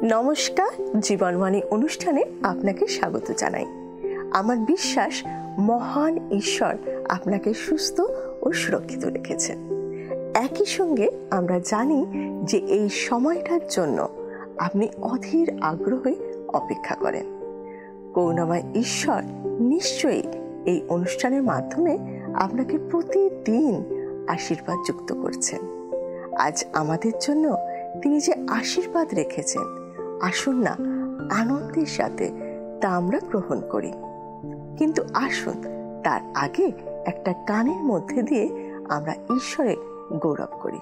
নমস্কার, জীবনবাণী অনুষ্ঠানে আপনাকে স্বাগত জানাই। আমার বিশ্বাস মহান ঈশ্বর আপনাকে সুস্থ ও সুরক্ষিত রেখেছেন। একই সঙ্গে আমরা জানি যে এই সময়টার জন্য আপনি অধীর আগ্রহে অপেক্ষা করেন। করুণাময় ঈশ্বর নিশ্চয়ই এই অনুষ্ঠানের মাধ্যমে আপনাকে প্রতিদিন আশীর্বাদ যুক্ত করছেন। আজ আমাদের জন্য তিনি যে আশীর্বাদ রেখেছেন, আসুন না আনন্দের সাথে তা আমরা গ্রহণ করি। কিন্তু আসুন তার আগে একটা গানের মধ্যে দিয়ে আমরা ঈশ্বরের গৌরব করি।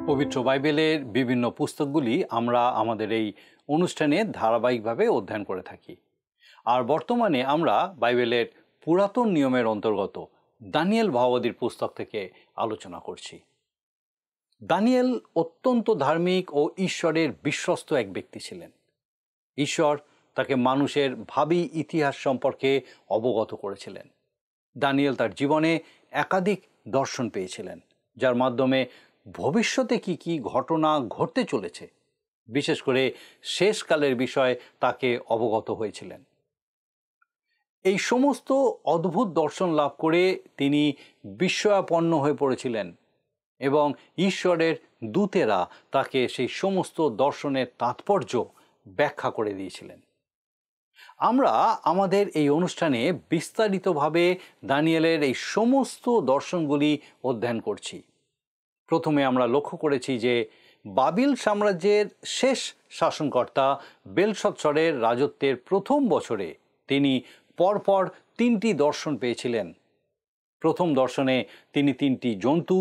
পবিত্র বাইবেলের বিভিন্ন পুস্তকগুলি আমরা আমাদের এই অনুষ্ঠানে ধারাবাহিকভাবে অধ্যয়ন করে থাকি। আর বর্তমানে আমরা বাইবেলের পুরাতন নিয়মের অন্তর্গত দানিয়েল ভাববাদীর পুস্তক থেকে আলোচনা করছি। দানিয়েল অত্যন্ত ধার্মিক ও ঈশ্বরের বিশ্বস্ত এক ব্যক্তি ছিলেন। ঈশ্বর তাকে মানুষের ভাবী ইতিহাস সম্পর্কে অবগত করেছিলেন। দানিয়েল তার জীবনে একাধিক দর্শন পেয়েছিলেন, যার মাধ্যমে ভবিষ্যতে কি কি ঘটনা ঘটতে চলেছে, বিশেষ করে শেষকালের বিষয়ে তাকে অবগত হয়েছিলেন। এই সমস্ত অদ্ভুত দর্শন লাভ করে তিনি বিস্ময়াপন্ন হয়ে পড়েছিলেন এবং ঈশ্বরের দূতেরা তাকে সেই সমস্ত দর্শনের তাৎপর্য ব্যাখ্যা করে দিয়েছিলেন। আমরা আমাদের এই অনুষ্ঠানে বিস্তারিতভাবে দানিয়েলের এই সমস্ত দর্শনগুলি অধ্যয়ন করছি। প্রথমে আমরা লক্ষ্য করেছি যে বাবিল সাম্রাজ্যের শেষ শাসনকর্তা বেলশৎসরের রাজত্বের প্রথম বছরে তিনি পরপর 3টি দর্শন পেয়েছিলেন। প্রথম দর্শনে তিনি 3টি জন্তু,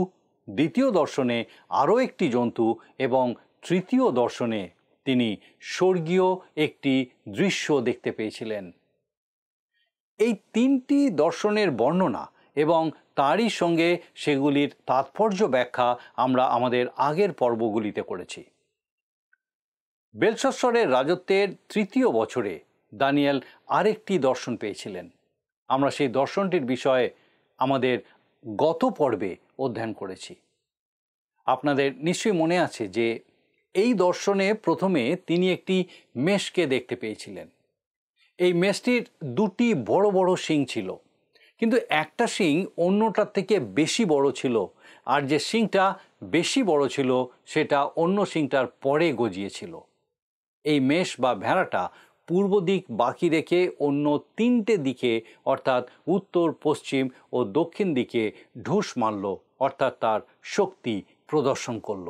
দ্বিতীয় দর্শনে আরও একটি জন্তু এবং তৃতীয় দর্শনে তিনি স্বর্গীয় একটি দৃশ্য দেখতে পেয়েছিলেন। এই 3টি দর্শনের বর্ণনা এবং তারই সঙ্গে সেগুলির তাৎপর্য ব্যাখ্যা আমরা আমাদের আগের পর্বগুলিতে করেছি। বেলশৎসরের রাজত্বের 3য় বছরে দানিয়েল আরেকটি দর্শন পেয়েছিলেন। আমরা সেই দর্শনটির বিষয়ে আমাদের গত পর্বে অধ্যয়ন করেছি। আপনাদের নিশ্চয়ই মনে আছে যে এই দর্শনে প্রথমে তিনি একটি মেষকে দেখতে পেয়েছিলেন। এই মেষটির 2টি বড় বড় শিং ছিল, কিন্তু একটা শিং অন্যটার থেকে বেশি বড় ছিল, আর যে শিংটা বেশি বড় ছিল সেটা অন্য শিংটার পরে গজিয়েছিল। এই মেষ বা ভেড়াটা পূর্ব দিক বাকি রেখে অন্য 3টে দিকে অর্থাৎ উত্তর, পশ্চিম ও দক্ষিণ দিকে ঢুস মারল, অর্থাৎ তার শক্তি প্রদর্শন করল।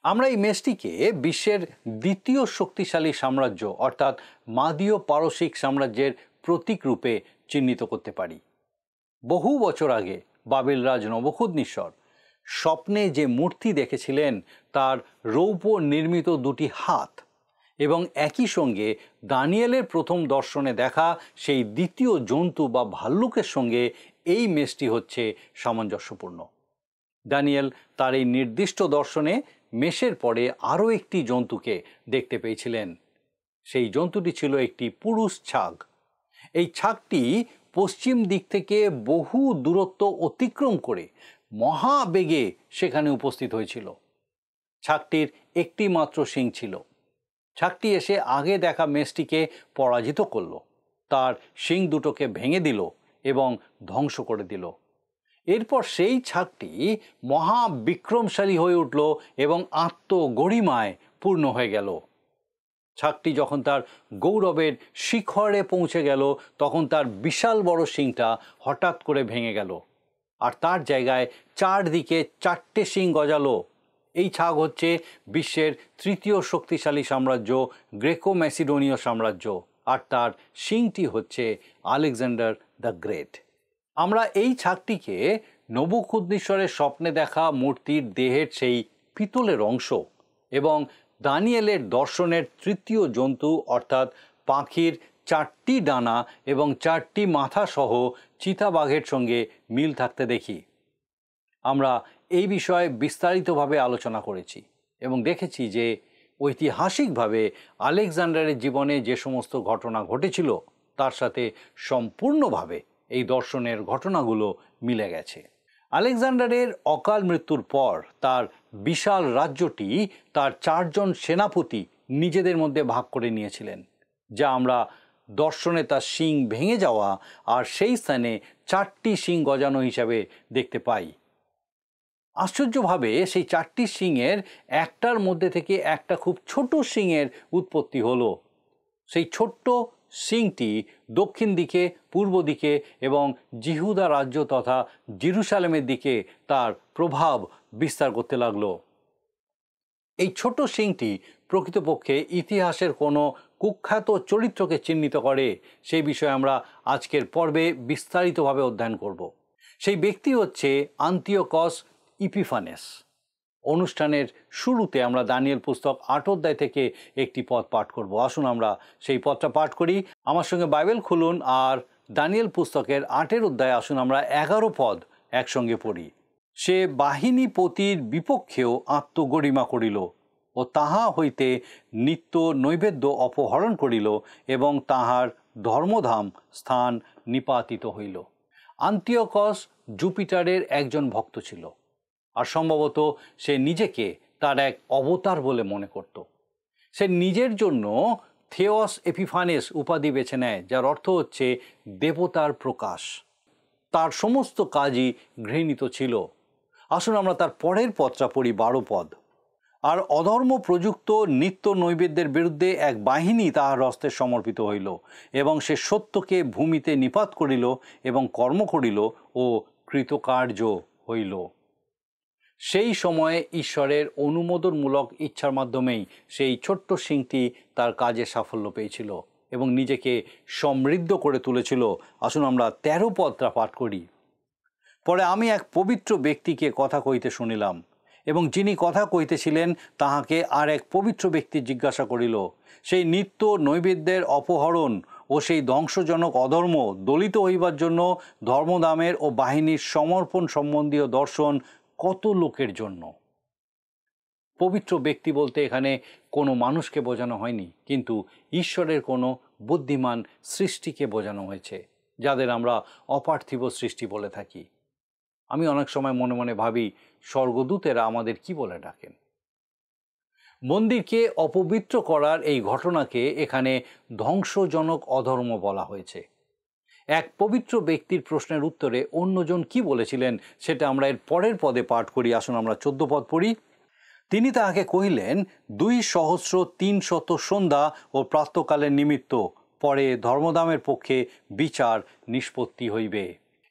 আমরা এই মেষটিকে বিশ্বের দ্বিতীয় শক্তিশালী সাম্রাজ্য অর্থাৎ মাদীয় পারসিক সাম্রাজ্যের প্রতীক রূপে চিহ্নিত করতে পারি। বহু বছর আগে বাবিল রাজ নবুখুদনিসর স্বপ্নে যে মূর্তি দেখেছিলেন তার রৌপ্য নির্মিত 2টি হাত এবং একই সঙ্গে দানিয়েলের প্রথম দর্শনে দেখা সেই দ্বিতীয় জন্তু বা ভাল্লুকের সঙ্গে এই মেষটি হচ্ছে সামঞ্জস্যপূর্ণ। দানিয়েল তার এই নির্দিষ্ট দর্শনে মেষের পরে আরও একটি জন্তুকে দেখতে পেয়েছিলেন। সেই জন্তুটি ছিল একটি পুরুষ ছাগ। এই ছাগটি পশ্চিম দিক থেকে বহু দূরত্ব অতিক্রম করে মহাবেগে সেখানে উপস্থিত হয়েছিল। ছাগটির একটি মাত্র শিং ছিল। ছাগটি এসে আগে দেখা মেষটিকে পরাজিত করল, তার শিং দুটোকে ভেঙে দিল এবং ধ্বংস করে দিল। এরপর সেই ছাগটি মহাবিক্রমশালী হয়ে উঠল এবং আত্মগরিমায় পূর্ণ হয়ে গেল। ছাগটি যখন তার গৌরবের শিখরে পৌঁছে গেল তখন তার বিশাল বড় শিংটা হঠাৎ করে ভেঙে গেল, আর তার জায়গায় 4 দিকে 4টে শিং গজালো। এই ছাগ হচ্ছে বিশ্বের 3য় শক্তিশালী সাম্রাজ্য গ্রেকো ম্যাসিডোনীয় সাম্রাজ্য, আর তার শিংটি হচ্ছে আলেকজান্ডার দ্য গ্রেট। আমরা এই ছাগটিকে নবুখুদনিসরের স্বপ্নে দেখা মূর্তির দেহের সেই পিতলের অংশ এবং দানিয়েলের দর্শনের 3য় জন্তু অর্থাৎ পাখির 4টি ডানা এবং 4টি মাথা সহ চিতাবাঘের সঙ্গে মিল থাকতে দেখি। আমরা এই বিষয়ে বিস্তারিতভাবে আলোচনা করেছি এবং দেখেছি যে ঐতিহাসিকভাবে আলেকজান্ডারের জীবনে যে সমস্ত ঘটনা ঘটেছিল তার সাথে সম্পূর্ণভাবে এই দর্শনের ঘটনাগুলো মিলে গেছে। আলেকজান্ডারের অকাল মৃত্যুর পর তার বিশাল রাজ্যটি তার 4 জন সেনাপতি নিজেদের মধ্যে ভাগ করে নিয়েছিলেন, যা আমরা দর্শনে তার শিং ভেঙে যাওয়া আর সেই স্থানে 4টি শিং গজানো হিসাবে দেখতে পাই। আশ্চর্যভাবে সেই 4টি শিংয়ের একটার মধ্যে থেকে একটা খুব ছোট শিংয়ের উৎপত্তি হলো। সেই ছোট্ট সিংটি দক্ষিণ দিকে, পূর্ব দিকে এবং জিহুদা রাজ্য তথা জেরুসালেমের দিকে তার প্রভাব বিস্তার করতে লাগলো। এই ছোট সিংটি প্রকৃতপক্ষে ইতিহাসের কোনো কুখ্যাত চরিত্রকে চিহ্নিত করে, সেই বিষয়ে আমরা আজকের পর্বে বিস্তারিতভাবে অধ্যয়ন করব। সেই ব্যক্তি হচ্ছে আন্তিওকস ইপিফানেস। অনুষ্ঠানের শুরুতে আমরা দানিয়েল পুস্তক 8 অধ্যায় থেকে একটি পদ পাঠ করব। আসুন আমরা সেই পদটা পাঠ করি। আমার সঙ্গে বাইবেল খুলুন আর দানিয়েল পুস্তকের 8 অধ্যায় আসুন আমরা 11 পদ একসঙ্গে পড়ি। সে বাহিনীপতির বিপক্ষেও আত্মগরিমা করিল ও তাহা হইতে নিত্য নৈবেদ্য অপহরণ করিল এবং তাহার ধর্মধাম স্থান নিপাতিত হইল। আন্তিওকস জুপিটারের একজন ভক্ত ছিল। আর সম্ভবত সে নিজেকে তার এক অবতার বলে মনে করত। সে নিজের জন্য থেওস এপিফানেস উপাধি বেছে নেয়, যার অর্থ হচ্ছে দেবতার প্রকাশ। তার সমস্ত কাজই ঘৃণিত ছিল। আসুন আমরা তার পরের পদটা পড়ি, 12 পদ। আর অধর্ম প্রযুক্ত নিত্য নৈবেদ্যের বিরুদ্ধে এক বাহিনী তাহার হস্তে সমর্পিত হইল, এবং সে সত্যকে ভূমিতে নিপাত করিল এবং কর্ম করিল ও কৃতকার্য হইল। সেই সময়ে ঈশ্বরের অনুমোদনমূলক ইচ্ছার মাধ্যমেই সেই ছোট্ট সিংটি তার কাজে সাফল্য পেয়েছিল এবং নিজেকে সমৃদ্ধ করে তুলেছিল। আসুন আমরা 13 পদটা পাঠ করি। পরে আমি এক পবিত্র ব্যক্তিকে কথা কইতে শুনিলাম, এবং যিনি কথা কইতেছিলেন তাহাকে আর এক পবিত্র ব্যক্তি জিজ্ঞাসা করিল, সেই নিত্য নৈবেদ্যের অপহরণ ও সেই ধ্বংসজনক অধর্ম দলিত হইবার জন্য ধর্মদামের ও বাহিনীর সমর্পণ সম্বন্ধীয় দর্শন কত লোকের জন্য? পবিত্র ব্যক্তি বলতে এখানে কোনো মানুষকে বোঝানো হয়নি, কিন্তু ঈশ্বরের কোনো বুদ্ধিমান সৃষ্টিকে বোঝানো হয়েছে, যাদের আমরা অপার্থিব সৃষ্টি বলে থাকি। আমি অনেক সময় মনে মনে ভাবি, স্বর্গদূতেরা আমাদের কি বলে ডাকেন? মন্দিরকে অপবিত্র করার এই ঘটনাকে এখানে ধ্বংসজনক অধর্ম বলা হয়েছে। এক পবিত্র ব্যক্তির প্রশ্নের উত্তরে অন্যজন কি বলেছিলেন সেটা আমরা এর পরের পদে পাঠ করি। আসুন আমরা 14 পদ পড়ি। তিনি তাহাকে কহিলেন, 2,300 সন্ধ্যা ও প্রাতঃকালের নিমিত্ত পরে ধর্মদামের পক্ষে বিচার নিষ্পত্তি হইবে।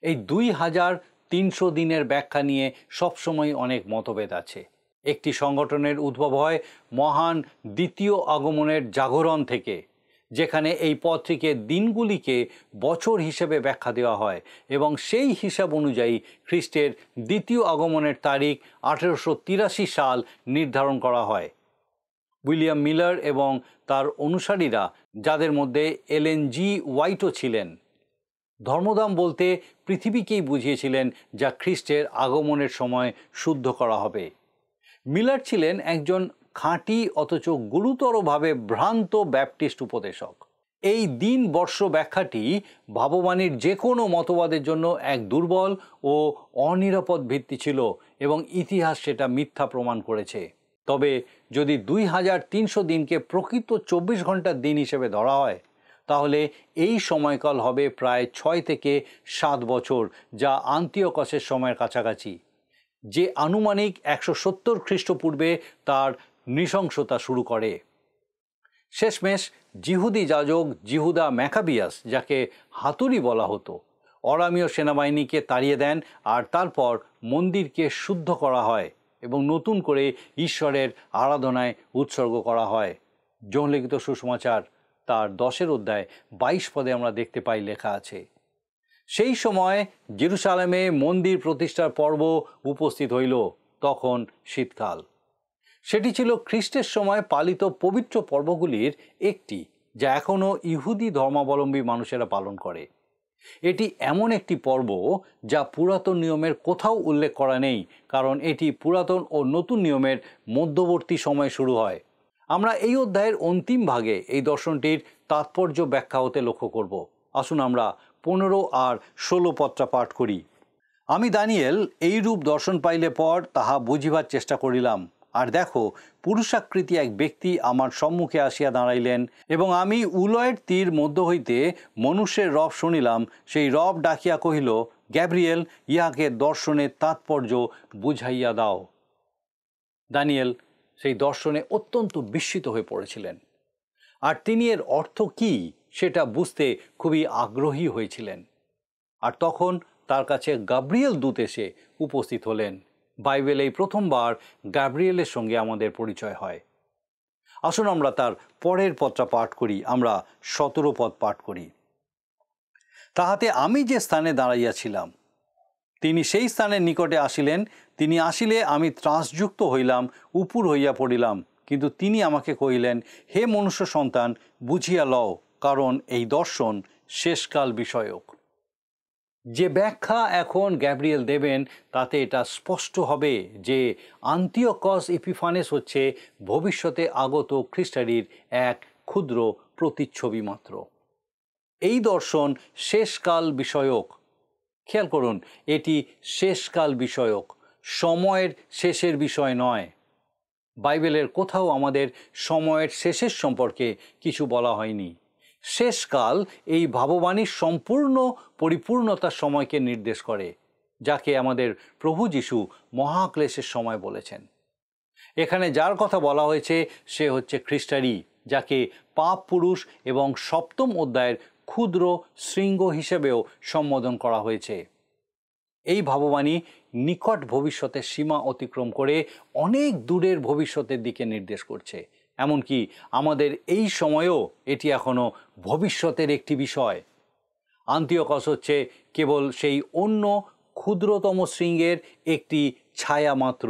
এই 2,300 দিনের ব্যাখ্যা নিয়ে সবসময় অনেক মতভেদ আছে। একটি সংগঠনের উদ্ভব হয় মহান দ্বিতীয় আগমনের জাগরণ থেকে, যেখানে এই পত্রিকে দিনগুলিকে বছর হিসেবে ব্যাখ্যা দেওয়া হয় এবং সেই হিসাব অনুযায়ী খ্রিস্টের দ্বিতীয় আগমনের তারিখ 1883 সাল নির্ধারণ করা হয়। উইলিয়াম মিলার এবং তার অনুসারীরা, যাদের মধ্যে এলেন জি হোয়াইটও ছিলেন, ধর্মদাম বলতে পৃথিবীকেই বুঝিয়েছিলেন যা খ্রিস্টের আগমনের সময় শুদ্ধ করা হবে। মিলার ছিলেন একজন খাঁটি অথচ গুরুতরভাবে ভ্রান্ত ব্যাপটিস্ট উপদেশক। এই দিন বর্ষ ব্যাখ্যাটি ভাববাণীর যে কোনো মতবাদের জন্য এক দুর্বল ও অনিরাপদ ভিত্তি ছিল এবং ইতিহাস সেটা মিথ্যা প্রমাণ করেছে। তবে যদি 2,300 দিনকে প্রকৃত 24 ঘন্টার দিন হিসেবে ধরা হয়, তাহলে এই সময়কাল হবে প্রায় 6 থেকে 7 বছর, যা আন্তিওকসের সময়ের কাছাকাছি, যে আনুমানিক 170 খ্রিস্টপূর্বে তার নৃশংসতা শুরু করে। শেষমেশ জিহুদি যাজক জিহুদা ম্যাকাবিয়াস, যাকে হাতুড়ি বলা হতো, অরামীয় সেনাবাহিনীকে তাড়িয়ে দেন, আর তারপর মন্দিরকে শুদ্ধ করা হয় এবং নতুন করে ঈশ্বরের আরাধনায় উৎসর্গ করা হয়। জনলিখিত সুসমাচার তার 10 অধ্যায় 22 পদে আমরা দেখতে পাই লেখা আছে, সেই সময় জেরুসালেমে মন্দির প্রতিষ্ঠার পর্ব উপস্থিত হইল। তখন শীতকাল। সেটি ছিল খ্রিস্টের সময় পালিত পবিত্র পর্বগুলির একটি, যা এখনও ইহুদি ধর্মাবলম্বী মানুষেরা পালন করে। এটি এমন একটি পর্ব যা পুরাতন নিয়মের কোথাও উল্লেখ করা নেই, কারণ এটি পুরাতন ও নতুন নিয়মের মধ্যবর্তী সময় শুরু হয়। আমরা এই অধ্যায়ের অন্তিম ভাগে এই দর্শনটির তাৎপর্য ব্যাখ্যা হতে লক্ষ্য করব। আসুন আমরা 15 আর 16 পদটা পাঠ করি। আমি দানিয়েল এইরূপ দর্শন পাইলে পর তাহা বুঝিবার চেষ্টা করিলাম, আর দেখো, পুরুষাকৃতি এক ব্যক্তি আমার সম্মুখে আসিয়া দাঁড়াইলেন, এবং আমি উলয়ের তীর মধ্য হইতে মনুষ্যের রব শুনিলাম। সেই রব ডাকিয়া কহিল, গ্যাব্রিয়েল, ইহাকে দর্শনের তাৎপর্য বুঝাইয়া দাও। দানিয়েল সেই দর্শনে অত্যন্ত বিস্মিত হয়ে পড়েছিলেন, আর তিনি এর অর্থ কী সেটা বুঝতে খুবই আগ্রহী হয়েছিলেন। আর তখন তার কাছে গাব্রিয়েল দূত এসে উপস্থিত হলেন। বাইবেলেই প্রথমবার গাব্রিয়েলের সঙ্গে আমাদের পরিচয় হয়। আসুন আমরা তার পরের পদটা পাঠ করি। আমরা 17 পদ পাঠ করি। তাহাতে আমি যে স্থানে দাঁড়াইয়াছিলাম, তিনি সেই স্থানের নিকটে আসিলেন। তিনি আসিলে আমি ত্রাসযুক্ত হইলাম, উপুর হইয়া পড়িলাম। কিন্তু তিনি আমাকে কহিলেন, হে মনুষ্য সন্তান, বুঝিয়া লও, কারণ এই দর্শন শেষকাল বিষয়ক। যে ব্যাখ্যা এখন গ্যাব্রিয়েল দেবেন তাতে এটা স্পষ্ট হবে যে আন্তিওকস এপিফানেস হচ্ছে ভবিষ্যতে আগত খ্রিস্টারির এক ক্ষুদ্র প্রতিচ্ছবি মাত্র। এই দর্শন শেষকাল বিষয়ক। খেয়াল করুন, এটি শেষকাল বিষয়ক। সময়ের শেষের বিষয় নয়। বাইবেলের কোথাও আমাদের সময়ের শেষের সম্পর্কে কিছু বলা হয়নি। শেষকাল এই ভাববাণীর সম্পূর্ণ পরিপূর্ণতার সময়কে নির্দেশ করে, যাকে আমাদের প্রভু যীশু মহাক্লেশের সময় বলেছেন। এখানে যার কথা বলা হয়েছে সে হচ্ছে খ্রিস্টারই, যাকে পাপ পুরুষ এবং সপ্তম অধ্যায়ের ক্ষুদ্র শৃঙ্গ হিসেবেও সম্বোধন করা হয়েছে। এই ভাববাণী নিকট ভবিষ্যতের সীমা অতিক্রম করে অনেক দূরের ভবিষ্যতের দিকে নির্দেশ করছে। এমনকি আমাদের এই সময়েও এটি এখনো ভবিষ্যতের একটি বিষয়। আন্তিওকস হচ্ছে কেবল সেই অন্য ক্ষুদ্রতম শৃঙ্গের একটি ছায়া মাত্র,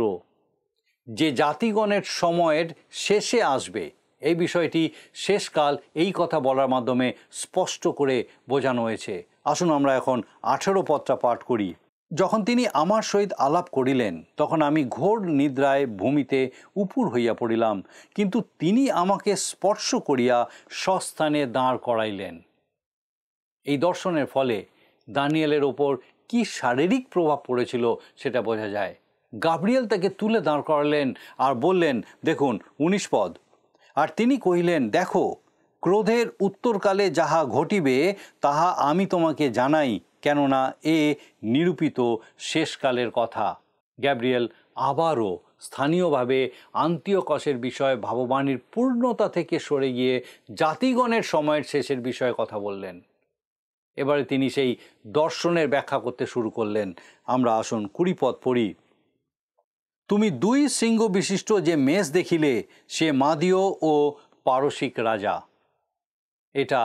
যে জাতিগণের সময়ের শেষে আসবে। এই বিষয়টি শেষকাল এই কথা বলার মাধ্যমে স্পষ্ট করে বোঝানো হয়েছে। আসুন আমরা এখন 18 পদটা পাঠ করি। যখন তিনি আমার সহিত আলাপ করিলেন, তখন আমি ঘোর নিদ্রায় ভূমিতে উপুর হইয়া পড়িলাম, কিন্তু তিনি আমাকে স্পর্শ করিয়া স্বস্থানে দাঁড় করাইলেন। এই দর্শনের ফলে দানিয়েলের ওপর কি শারীরিক প্রভাব পড়েছিল সেটা বোঝা যায়। গাব্রিয়েল তাকে তুলে দাঁড় করালেন আর বললেন, দেখুন 19 পদ, আর তিনি কহিলেন, দেখো, ক্রোধের উত্তরকালে যাহা ঘটিবে তাহা আমি তোমাকে জানাই, কেননা এ নিরূপিত শেষকালের কথা। গ্যাব্রিয়েল আবারও স্থানীয়ভাবে আন্তিওকসের বিষয়ে ভাববাণীর পূর্ণতা থেকে সরে গিয়ে জাতিগণের সময়ের শেষের বিষয়ে কথা বললেন। এবারে তিনি সেই দর্শনের ব্যাখ্যা করতে শুরু করলেন। আমরা আসুন 20 পদ পড়ি। তুমি 2 শৃঙ্গ বিশিষ্ট যে মেষ দেখিলে, সে মাদীয় ও পারসিক রাজা। এটা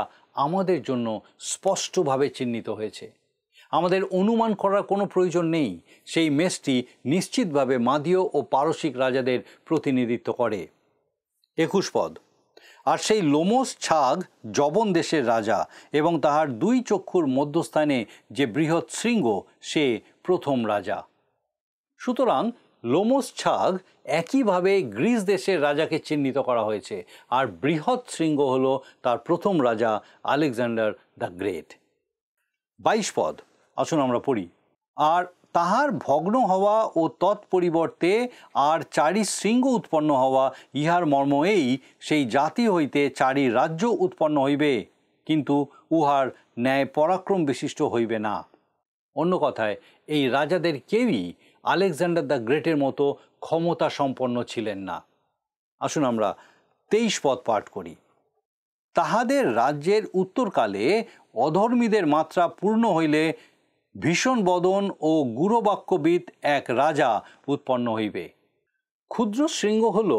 আমাদের জন্য স্পষ্টভাবে চিহ্নিত হয়েছে। আমাদের অনুমান করার কোনো প্রয়োজন নেই। সেই মেষটি নিশ্চিতভাবে মাদীয় ও পারসিক রাজাদের প্রতিনিধিত্ব করে। 21 পদ, আর সেই লোমস ছাগ যবন দেশের রাজা, এবং তাহার 2 চক্ষুর মধ্যস্থানে যে বৃহৎ শৃঙ্গ, সে প্রথম রাজা। সুতরাং লোমস ছাগ একইভাবে গ্রিস দেশের রাজাকে চিহ্নিত করা হয়েছে, আর বৃহৎ শৃঙ্গ হল তার প্রথম রাজা আলেকজান্ডার দ্য গ্রেট। 22 পদ, আসুন আমরা পড়ি। আর তাহার ভগ্ন হওয়া ও তৎপরিবর্তে আর 4 শৃঙ্গ উৎপন্ন হওয়া, ইহার মর্ম এই, সেই জাতি হইতে 4 রাজ্য উৎপন্ন হইবে, কিন্তু উহার ন্যায় পরাক্রম বিশিষ্ট হইবে না। অন্য কথায়, এই রাজাদের কেউই আলেকজান্ডার দ্য গ্রেটের মতো ক্ষমতা সম্পন্ন ছিলেন না। আসুন আমরা 23 পদ পাঠ করি। তাহাদের রাজ্যের উত্তরকালে অধর্মীদের মাত্রা পূর্ণ হইলে ভীষণ বদন ও গুরবাক্যবিদ এক রাজা উৎপন্ন হইবে। ক্ষুদ্র শৃঙ্গ হল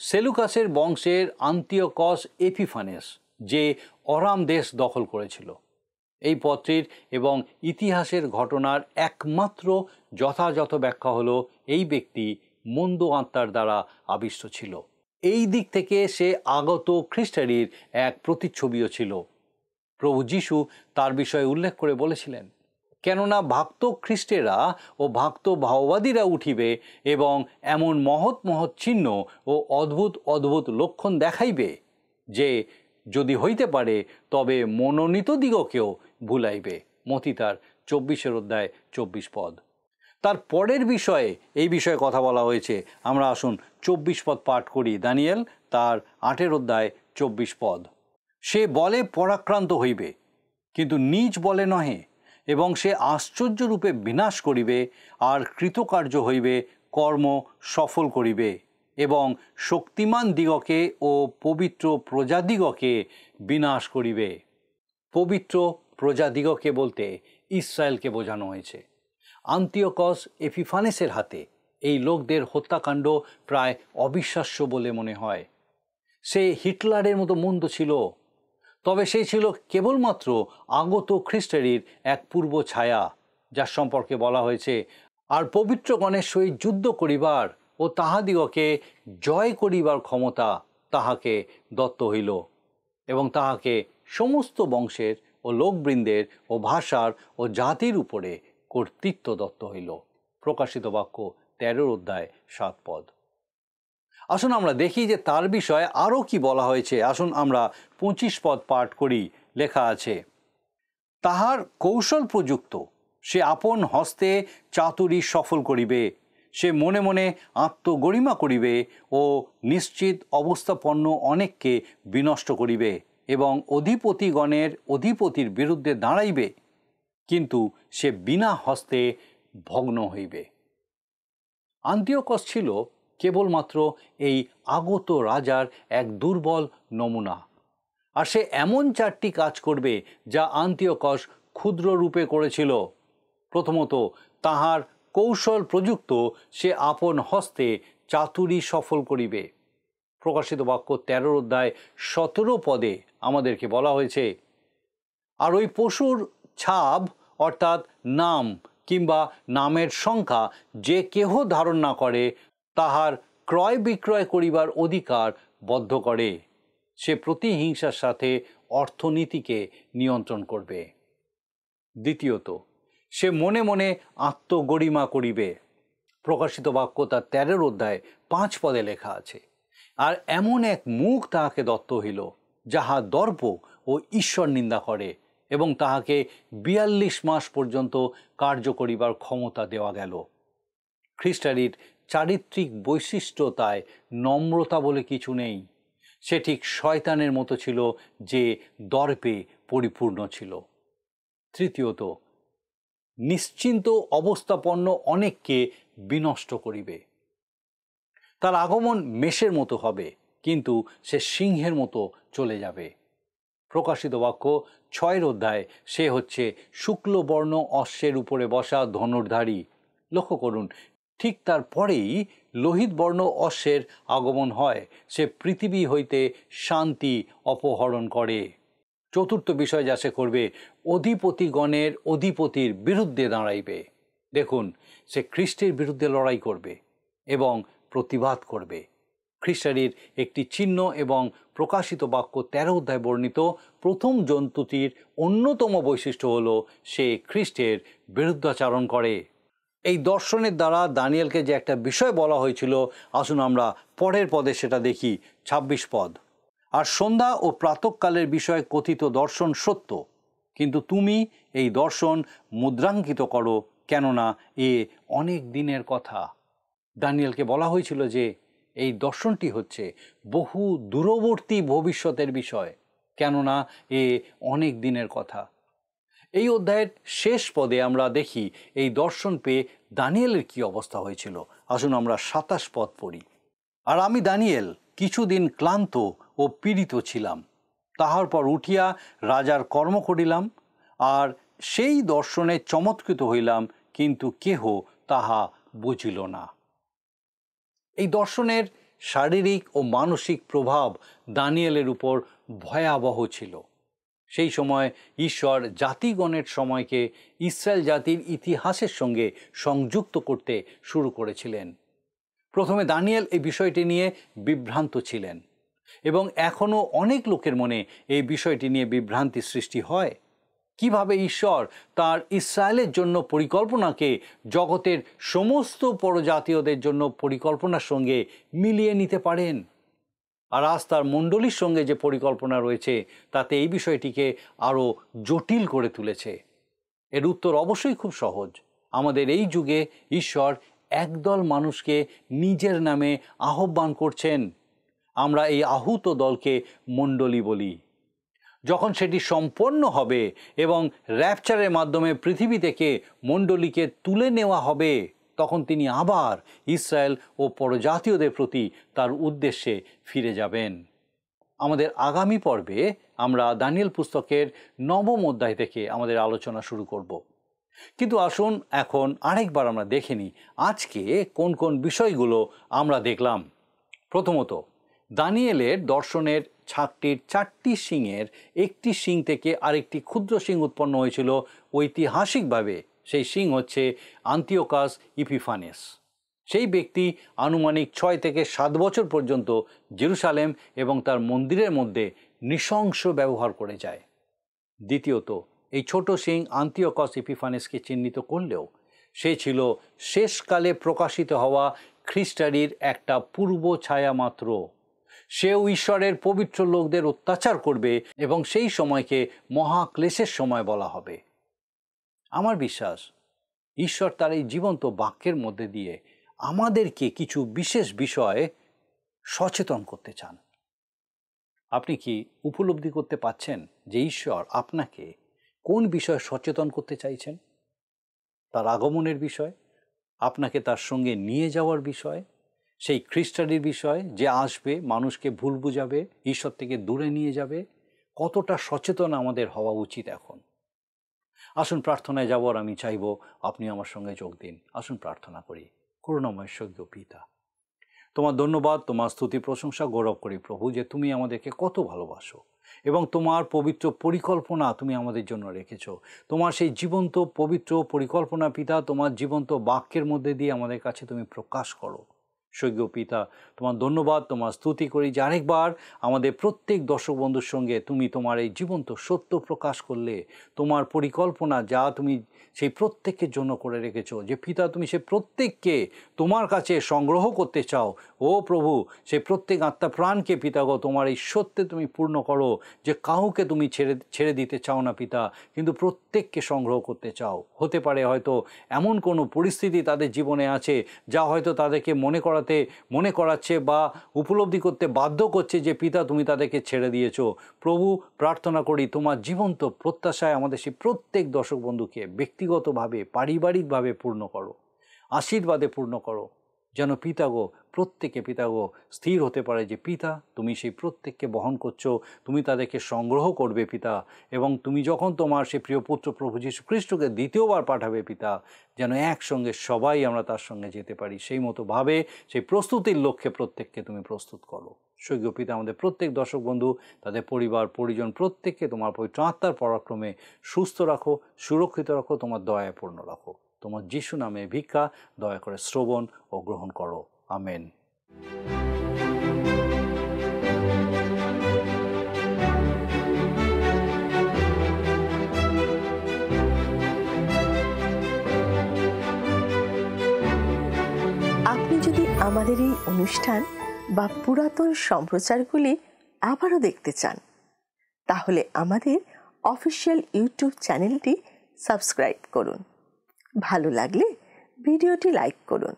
সেলুকাসের বংশের আন্তিওকস এপিফানেস, যে অরাম দেশ দখল করেছিল। এই পত্রের এবং ইতিহাসের ঘটনার একমাত্র যথাযথ ব্যাখ্যা হলো, এই ব্যক্তি মন্দ আত্মার দ্বারা আবিষ্ট ছিল। এই দিক থেকে সে আগত খ্রিস্টারির এক প্রতিচ্ছবিও ছিল। প্রভু যীশু তার বিষয়ে উল্লেখ করে বলেছিলেন, কেননা ভক্ত খ্রিস্টেরা ও ভক্ত ভাওবাদীরা উঠিবে এবং এমন মহৎ মহৎ চিহ্ন ও অদ্ভুত অদ্ভুত লক্ষণ দেখাইবে, যে যদি হইতে পারে তবে মনোনীত দিগকেও ভুলাইবে। মতি তার 24 অধ্যায় 24 পদ। তার পরের বিষয়ে এই বিষয়ে কথা বলা হয়েছে। আমরা আসুন 24 পদ পাঠ করি। দানিয়েল তার 8 অধ্যায় 24 পদ। সে বলে পরাক্রান্ত হইবে, কিন্তু নিজ বলে নহে, এবং সে আশ্চর্যরূপে বিনাশ করিবে, আর কৃতকার্য হইবে, কর্ম সফল করিবে, এবং শক্তিমান দিগকে ও পবিত্র প্রজাদিগকে বিনাশ করিবে। পবিত্র প্রজাদিগকে বলতে ইসরায়েলকে বোঝানো হয়েছে। আন্তিওকস এপিফানেসের হাতে এই লোকদের হত্যাকাণ্ড প্রায় অবিশ্বাস্য বলে মনে হয়। সে হিটলারের মতো মন্দ ছিল, তবে সে ছিল কেবলমাত্র আগত খ্রিস্টারির এক পূর্ব ছায়া, যার সম্পর্কে বলা হয়েছে, আর পবিত্রগণের সহিত যুদ্ধ করিবার ও তাহাদিগকে জয় করিবার ক্ষমতা তাহাকে দত্ত হইল, এবং তাহাকে সমস্ত বংশের ও লোকবৃন্দের ও ভাষার ও জাতির উপরে কর্তৃত্ব দত্ত হইল। প্রকাশিত বাক্য 13 অধ্যায় 7 পদ। আসুন আমরা দেখি যে তার বিষয়ে আরও কি বলা হয়েছে। আসুন আমরা 25 পদ পাঠ করি। লেখা আছে, তাহার কৌশল প্রযুক্ত সে আপন হস্তে চাতুরী সফল করিবে, সে মনে মনে আত্মগরিমা করিবে ও নিশ্চিত অবস্থাপন্ন অনেককে বিনষ্ট করিবে এবং অধিপতিগণের অধিপতির বিরুদ্ধে দাঁড়াইবে, কিন্তু সে বিনা হস্তে ভগ্ন হইবে। আন্তিওকস ছিল কেবলমাত্র এই আগত রাজার এক দুর্বল নমুনা, আর সে এমন 4টি কাজ করবে যা আন্তিওকস ক্ষুদ্র রূপে করেছিল। প্রথমত, তাহার কৌশল প্রযুক্ত সে আপন হস্তে চাতুরী সফল করিবে। প্রকাশিত বাক্য 13 অধ্যায় 17 পদে আমাদেরকে বলা হয়েছে, আর ওই পশুর ছাপ অর্থাৎ নাম কিংবা নামের সংখ্যা যে কেহ ধারণ না করে, তাহার ক্রয় বিক্রয় করিবার অধিকার বদ্ধ করে। সে প্রতিহিংসার সাথে অর্থনীতিকে নিয়ন্ত্রণ করবে। দ্বিতীয়ত, সে মনে মনে আত্মগরিমা করিবে। প্রকাশিত বাক্য তার 13 অধ্যায় 5 পদে লেখা আছে, আর এমন এক মুখ তাহাকে দত্ত হইল, যাহা দর্প ও ঈশ্বর নিন্দা করে, এবং তাহাকে 42 মাস পর্যন্ত কার্য করিবার ক্ষমতা দেওয়া গেল। খ্রিস্টারির চারিত্রিক বৈশিষ্ট্যতায় নম্রতা বলে কিছু নেই। সে ঠিক শয়তানের মতো ছিল, যে দর্পে পরিপূর্ণ ছিল। তৃতীয়ত, নিশ্চিন্ত অবস্থাপন্ন অনেককে বিনষ্ট করিবে। তার আগমন মেষের মতো হবে, কিন্তু সে সিংহের মতো চলে যাবে। প্রকাশিত বাক্য 6 অধ্যায় সে হচ্ছে শুক্লবর্ণ অশ্বের উপরে বসা ধনুর্ধারী। লক্ষ্য করুন, ঠিক তার পরেই লোহিত বর্ণ অশ্বের আগমন হয়। সে পৃথিবী হইতে শান্তি অপহরণ করে। চতুর্থ বিষয় যা সে করবে, অধিপতিগণের অধিপতির বিরুদ্ধে দাঁড়াইবে। দেখুন, সে খ্রিস্টের বিরুদ্ধে লড়াই করবে এবং প্রতিবাদ করবে। খ্রিস্টারির একটি চিহ্ন এবং প্রকাশিত বাক্য 13 অধ্যায় বর্ণিত প্রথম জন্তুটির অন্যতম বৈশিষ্ট্য হল সে খ্রিস্টের বিরুদ্ধাচারণ করে। এই দর্শনের দ্বারা দানিয়েলকে যে একটা বিষয় বলা হয়েছিল, আসুন আমরা পরের পদে সেটা দেখি। 26 পদ, আর সন্ধ্যা ও প্রাতঃকালের বিষয়ে কথিত দর্শন সত্য, কিন্তু তুমি এই দর্শন মুদ্রাঙ্কিত করো, কেননা এ অনেক দিনের কথা। দানিয়েলকে বলা হয়েছিল যে এই দর্শনটি হচ্ছে বহু দূরবর্তী ভবিষ্যতের বিষয়, কেননা এ অনেক দিনের কথা। এই অধ্যায়ের শেষ পদে আমরা দেখি এই দর্শন পেয়ে দানিয়েলের কি অবস্থা হয়েছিল। আসুন আমরা 27 পদ পড়ি। আর আমি দানিয়েল কিছুদিন ক্লান্ত ও পীড়িত ছিলাম, তাহার পর উঠিয়া রাজার কর্ম করিলাম, আর সেই দর্শনে চমৎকৃত হইলাম, কিন্তু কেহ তাহা বুঝিল না। এই দর্শনের শারীরিক ও মানসিক প্রভাব দানিয়েলের উপর ভয়াবহ ছিল। সেই সময় ঈশ্বর জাতিগণের সময়কে ইসরায়েল জাতির ইতিহাসের সঙ্গে সংযুক্ত করতে শুরু করেছিলেন। প্রথমে দানিয়েল এই বিষয়টি নিয়ে বিভ্রান্ত ছিলেন, এবং এখনও অনেক লোকের মনে এই বিষয়টি নিয়ে বিভ্রান্তি সৃষ্টি হয়। কিভাবে ঈশ্বর তার ইসরায়েলের জন্য পরিকল্পনাকে জগতের সমস্ত পরজাতীয়দের জন্য পরিকল্পনার সঙ্গে মিলিয়ে নিতে পারেন। আর আজ তার মণ্ডলীর সঙ্গে যে পরিকল্পনা রয়েছে, তাতে এই বিষয়টিকে আরও জটিল করে তুলেছে। এর উত্তর অবশ্যই খুব সহজ। আমাদের এই যুগে ঈশ্বর একদল মানুষকে নিজের নামে আহ্বান করছেন। আমরা এই আহুত দলকে মণ্ডলী বলি। যখন সেটি সম্পন্ন হবে এবং র্যাপচারের মাধ্যমে পৃথিবী থেকে মণ্ডলীকে তুলে নেওয়া হবে, তখন তিনি আবার ইসরায়েল ও পরজাতীয়দের প্রতি তার উদ্দেশ্যে ফিরে যাবেন। আমাদের আগামী পর্বে আমরা দানিয়েল পুস্তকের 9 অধ্যায় থেকে আমাদের আলোচনা শুরু করব। কিন্তু আসুন এখন আরেকবার আমরা দেখে নিই আজকে কোন কোন বিষয়গুলো আমরা দেখলাম। প্রথমত, দানিয়েলের দর্শনের ছাগটির 4টি শিংয়ের একটি শিং থেকে আরেকটি ক্ষুদ্র শিং উৎপন্ন হয়েছিল ঐতিহাসিকভাবে। সেই শিং হচ্ছে আন্তিওকাস ইপিফানেস। সেই ব্যক্তি আনুমানিক 6 থেকে 7 বছর পর্যন্ত জেরুসালেম এবং তার মন্দিরের মধ্যে নৃশংস ব্যবহার করে যায়। দ্বিতীয়ত, এই ছোট শিং আন্তিওকাস ইপিফানেসকে চিহ্নিত করলেও সে ছিল শেষকালে প্রকাশিত হওয়া খ্রিস্টারির একটা পূর্ব ছায়া মাত্র। সেও ঈশ্বরের পবিত্র লোকদের অত্যাচার করবে এবং সেই সময়কে মহাক্লেশের সময় বলা হবে। আমার বিশ্বাস ঈশ্বর তার এই জীবন্ত বাক্যের মধ্যে দিয়ে আমাদেরকে কিছু বিশেষ বিষয়ে সচেতন করতে চান। আপনি কি উপলব্ধি করতে পারছেন যে ঈশ্বর আপনাকে কোন বিষয়ে সচেতন করতে চাইছেন? তার আগমনের বিষয়, আপনাকে তার সঙ্গে নিয়ে যাওয়ার বিষয়, সেই খ্রিস্টানির বিষয় যে আসবে, মানুষকে ভুল বুঝাবে, ঈশ্বর থেকে দূরে নিয়ে যাবে। কতটা সচেতন আমাদের হওয়া উচিত এখন। আসুন প্রার্থনায় যাওয়ার আমি চাইব আপনি আমার সঙ্গে যোগ দিন। আসুন প্রার্থনা করি। করুণাময় স্বর্গীয় পিতা, তোমার ধন্যবাদ, তোমার স্তুতি প্রশংসা গৌরব করি প্রভু, যে তুমি আমাদেরকে কত ভালোবাসো এবং তোমার পবিত্র পরিকল্পনা তুমি আমাদের জন্য রেখেছো। তোমার সেই জীবন্ত পবিত্র পরিকল্পনা পিতা, তোমার জীবন্ত বাক্যের মধ্যে দিয়ে আমাদের কাছে তুমি প্রকাশ করো। স্বর্গীয় পিতা, তোমার ধন্যবাদ, তোমার স্তুতি করি যে আরেকবার আমাদের প্রত্যেক দর্শক বন্ধুর সঙ্গে তুমি তোমার এই জীবন্ত সত্য প্রকাশ করলে। তোমার পরিকল্পনা যা তুমি সেই প্রত্যেকের জন্য করে রেখেছো, যে পিতা তুমি সে প্রত্যেককে তোমার কাছে সংগ্রহ করতে চাও। ও প্রভু, সেই প্রত্যেক আত্মা প্রাণকে পিতা গো তোমার এই সত্যে তুমি পূর্ণ করো, যে কাউকে তুমি ছেড়ে দিতে চাও না পিতা, কিন্তু প্রত্যেককে সংগ্রহ করতে চাও। হতে পারে হয়তো এমন কোনো পরিস্থিতি তাদের জীবনে আছে যা হয়তো তাদেরকে মনে করাচ্ছে বা উপলব্ধি করতে বাধ্য করছে যে পিতা তুমি তাদেরকে ছেড়ে দিয়েছো। প্রভু, প্রার্থনা করি তোমার জীবন্ত প্রত্যাশায় আমাদের সেই প্রত্যেক দর্শক বন্ধুকে ব্যক্তিগতভাবে পারিবারিকভাবে পূর্ণ করো, আশীর্বাদে পূর্ণ করো, যেন পিতা গো প্রত্যেকে পিতা গো স্থির হতে পারে যে পিতা তুমি সেই প্রত্যেককে বহন করছো, তুমি তাদেরকে সংগ্রহ করবে পিতা, এবং তুমি যখন তোমার সেই প্রিয় পুত্র প্রভু যীশু খ্রিস্টকে দ্বিতীয়বার পাঠাবে পিতা, যেন একসঙ্গে সবাই আমরা তার সঙ্গে যেতে পারি। সেই মতোভাবে সেই প্রস্তুতির লক্ষ্যে প্রত্যেককে তুমি প্রস্তুত করো। স্বর্গীয় পিতা, আমাদের প্রত্যেক দর্শক বন্ধু, তাদের পরিবার পরিজন প্রত্যেককে তোমার পবিত্র আত্মার পরাক্রমে সুস্থ রাখো, সুরক্ষিত রাখো, তোমার দয়ায় পূর্ণ রাখো। তোমার যিশু নামে ভিক্ষা, দয়া করে শ্রবণ ও গ্রহণ করো। আমেন। আপনি যদি আমাদের এই অনুষ্ঠান বা পুরাতন সম্প্রচারগুলি আবারও দেখতে চান, তাহলে আমাদের অফিসিয়াল ইউটিউব চ্যানেলটি সাবস্ক্রাইব করুন। ভালো লাগলে ভিডিওটি লাইক করুন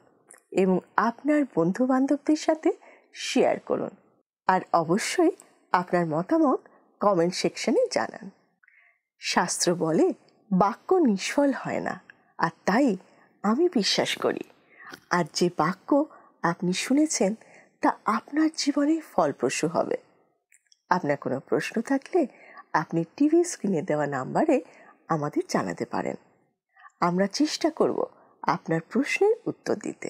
এবং আপনার বন্ধুবান্ধবদের সাথে শেয়ার করুন। আর অবশ্যই আপনার মতামত কমেন্ট সেকশনে জানান। শাস্ত্র বলে বাক্য নিষ্ফল হয় না, আর তাই আমি বিশ্বাস করি আর যে বাক্য আপনি শুনেছেন তা আপনার জীবনে ফলপ্রসূ হবে। আপনার কোনো প্রশ্ন থাকলে আপনি টিভি স্ক্রিনে দেওয়া নাম্বারে আমাদের জানাতে পারেন। আমরা চেষ্টা করব আপনার প্রশ্নের উত্তর দিতে।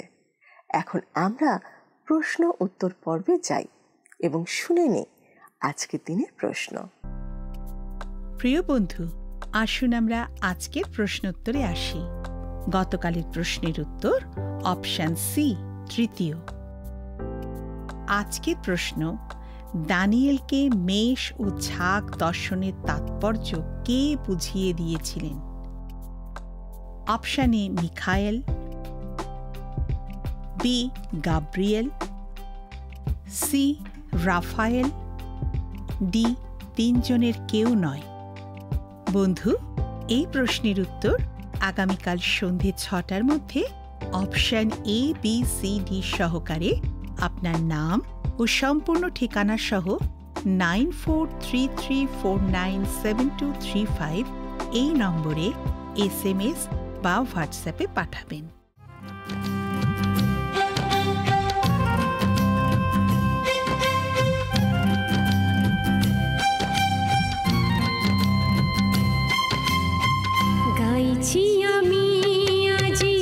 এখন আমরা প্রশ্ন উত্তর পর্বে যাই এবং শুনে নিই আজকের দিনের প্রশ্ন। প্রিয় বন্ধু, আসুন আমরা আজকের প্রশ্নোত্তরে আসি। গতকালের প্রশ্নের উত্তর অপশন সি, তৃতীয়। আজকের প্রশ্ন, দানিয়েলকে মেষ ও ঝাঁক দর্শনের তাৎপর্য কে বুঝিয়ে দিয়েছিলেন? Option A Michael, B Gabriel, C Raphael, D তিনজনের কেউ নয়। বন্ধু, এই প্রশ্নের উত্তর আগামীকাল সন্ধে 6টার মধ্যে option A, B, C, D সহকারে আপনার নাম ও সম্পূর্ণ ঠিকানা সহ 9433497235 এই নম্বরে SMS বা হোয়াটসঅ্যাপে পাঠাবেন। গাইছি আমি আজি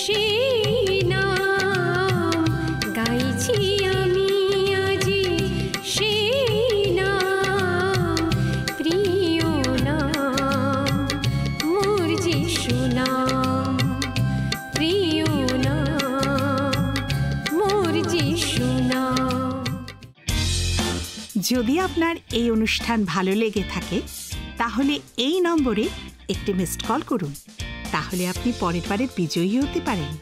সেই নাম, গাইছি আমি আজি সেই নাম, প্রিয় নাম মোর যিশু নাম, প্রিয় নাম মোর যিশু নাম। যদি আপনার এই অনুষ্ঠান ভালো লেগে থাকে তাহলে এই নম্বরে একটি মিসড কল করুন, তাহলে আপনি পরের বারের বিজয়ী হতে পারেন।